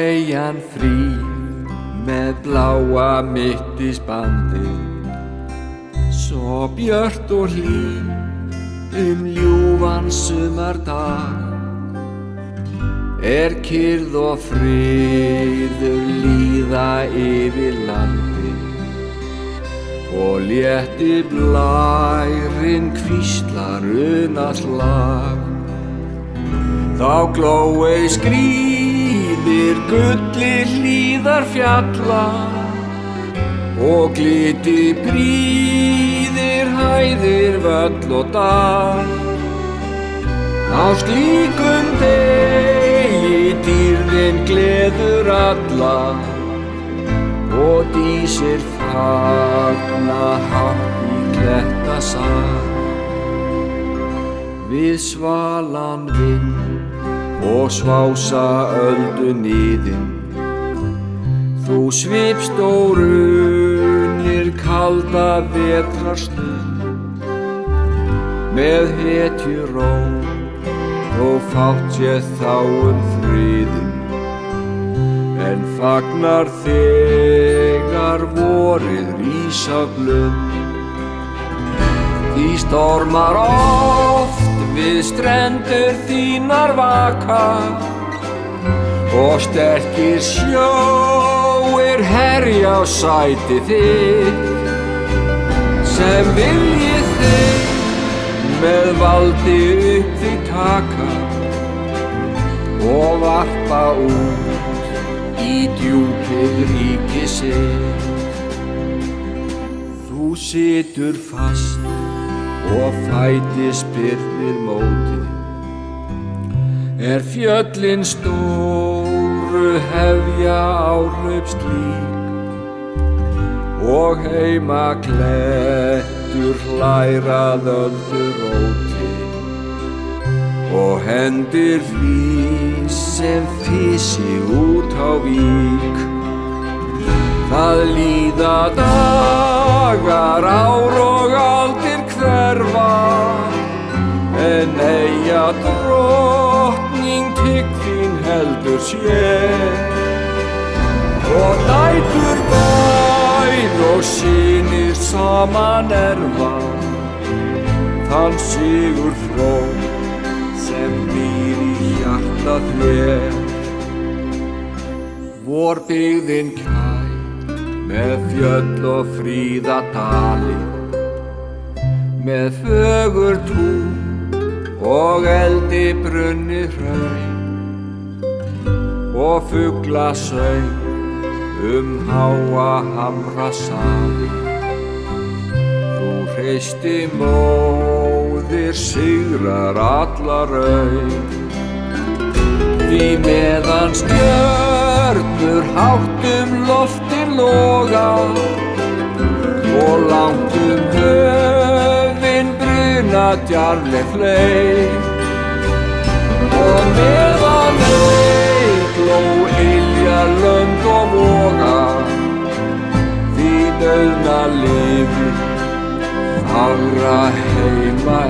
eyjan frí með bláa mittisbandi, svo björt og hlý ljúfan sumardag. Kyrrð og friður líða yfir landi og létti blærinn hvíslar unaðslag. Þá glói skríðir gulli hlíðar fjalla og gliti prýðir hæðir völl og dal. Á slíkum degi dýrðin gleður alla og dísir fagna hátt í klettasal. Við svalan vind og svása öldu niðin, þú svipst og runir kalda vetrarstund með hetjuró og fátt sé þá friðinn, en fagnar þegar vorið rís á glönd. Því stormar oft við strendur þínar vaka og sterkir sjóir herja á sæti þitt, sem viljið þig með valdi upp þig taka og varpa út í djúpið ríki sitt. Þú situr fast og fæti spyrnir móti, fjöllin stóru hefja áhlaupslík og heima klettur hlær að ölduróti og hendir flís sem fysi út á vík. Það líða dagar, ár og aldir hverfa, en eyja drottning tign þín heldur sér, og dætur bær og synir saman erfa þann sigur frón sem býr í hjarta þér. Vorbyggðin kær með fjöll og fríða dali, með fögur tún og eldi brunnið hraun og fuglasöng háa hamrasali. Þú hreysti móðir sigrar alla raun, því meðan stjörnur hátt loftin loga og langt höfin bruna djarfleg fleig, og meðan gló yljar lönd og voga, þín auðna lifir fagra heima